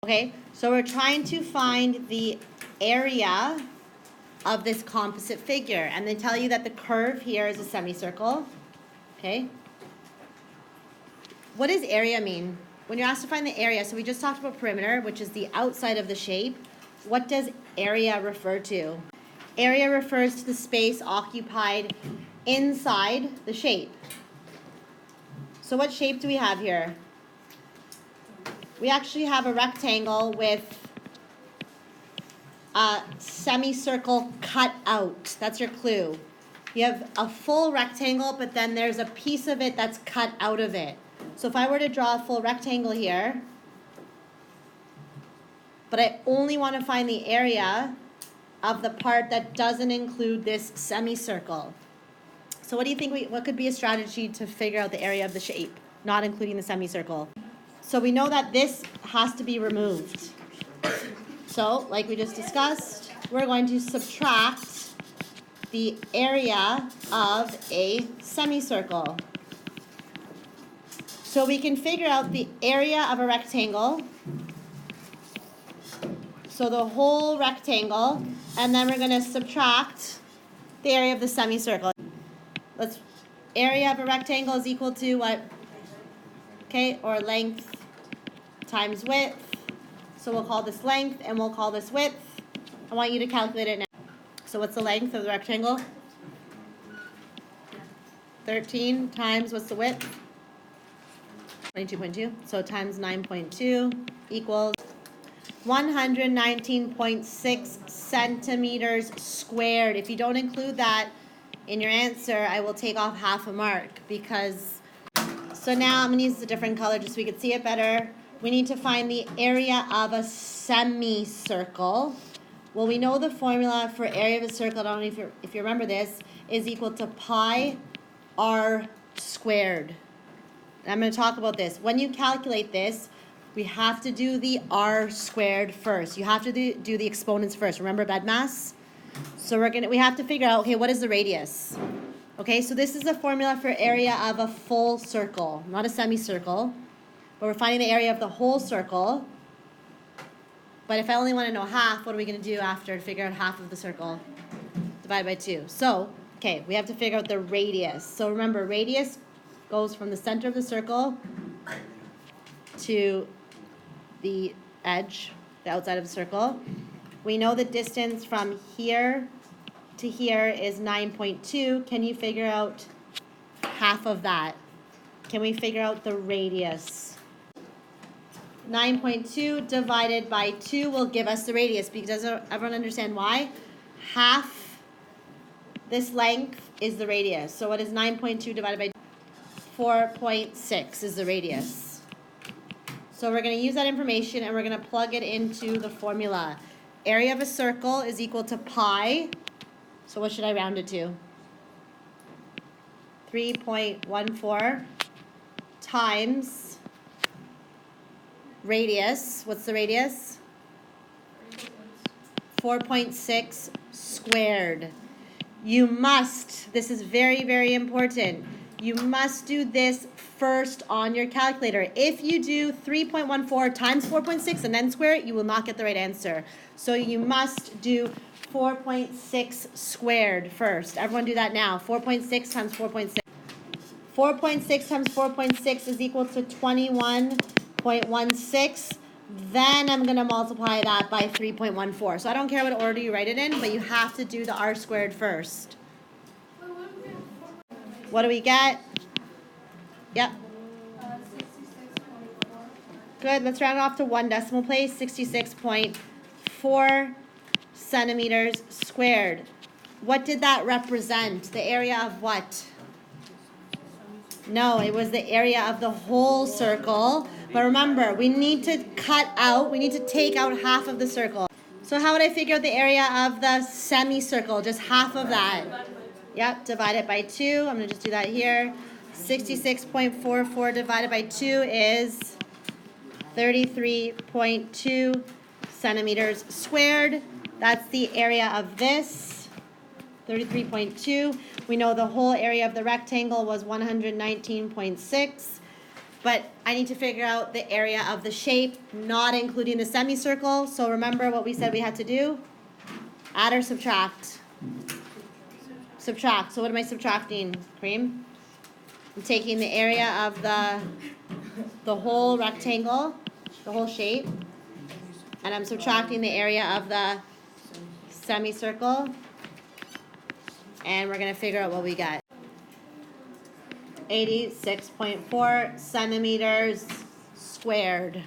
Okay, so we're trying to find the area of this composite figure. And they tell you that the curve here is a semicircle. Okay. What does area mean? When you're asked to find the area, so we just talked about perimeter, which is the outside of the shape. What does area refer to? Area refers to the space occupied inside the shape. So what shape do we have here? We actually have a rectangle with a semicircle cut out. That's your clue. You have a full rectangle, but then there's a piece of it that's cut out of it. So if I were to draw a full rectangle here, but I only want to find the area of the part that doesn't include this semicircle. So what do you think, what could be a strategy to figure out the area of the shape, not including the semicircle? So we know that this has to be removed. So, like we just discussed, we're going to subtract the area of a semicircle. So we can figure out the area of a rectangle. So the whole rectangle, and then we're going to subtract the area of the semicircle. Area of a rectangle is equal to what? Okay, or length times width. So we'll call this length and we'll call this width. I want you to calculate it now. So what's the length of the rectangle? 13 times what's the width? 22.2. So times 9.2 equals 119.6 centimeters squared. If you don't include that in your answer, I will take off half a mark because, so now I'm going to use a different color just so we can see it better. We need to find the area of a semicircle. Well, we know the formula for area of a circle, I don't know if you remember this, is equal to pi r squared. And I'm going to talk about this. When you calculate this, we have to do the r squared first. You have to do the exponents first. Remember BEDMAS? So we have to figure out, okay, what is the radius? Okay, so this is a formula for area of a full circle, not a semicircle. But we're finding the area of the whole circle. But if I only want to know half, what are we going to do after to figure out half of the circle? Divide by 2. So, okay, we have to figure out the radius. So remember, radius goes from the center of the circle to the edge, the outside of the circle. We know the distance from here to here is 9.2. Can you figure out half of that? Can we figure out the radius? 9.2 divided by 2 will give us the radius. Because does everyone understand why? Half this length is the radius. So what is 9.2 divided by 4.6 is the radius. So we're going to use that information and we're going to plug it into the formula. Area of a circle is equal to pi. So what should I round it to? 3.14 times radius. What's the radius? 4.6 squared. You must, this is very, very important, you must do this first on your calculator. If you do 3.14 times 4.6 and then square it, you will not get the right answer. So you must do 4.6 squared first. Everyone do that now. 4.6 times 4.6. 4.6 times 4.6 is equal to 21.16. Then I'm going to multiply that by 3.14. So I don't care what order you write it in, but you have to do the r squared first. What do we get? Yep. 66.4. Good. Let's round off to one decimal place. 66.4 centimeters squared. What did that represent? The area of what? No, it was the area of the whole circle. But remember, we need to cut out, we need to take out half of the circle. So how would I figure out the area of the semicircle? Just half of that. Yep, divide it by 2. I'm going to just do that here. 66.44 divided by 2 is 33.2 centimeters squared. That's the area of this, 33.2. We know the whole area of the rectangle was 119.6. but I need to figure out the area of the shape, not including the semicircle. So remember what we said we had to do? Add or subtract? Subtract. So what am I subtracting, Cream? I'm taking the area of the whole rectangle, the whole shape, and I'm subtracting the area of the semicircle, and we're going to figure out what we get. 86.4 centimeters squared.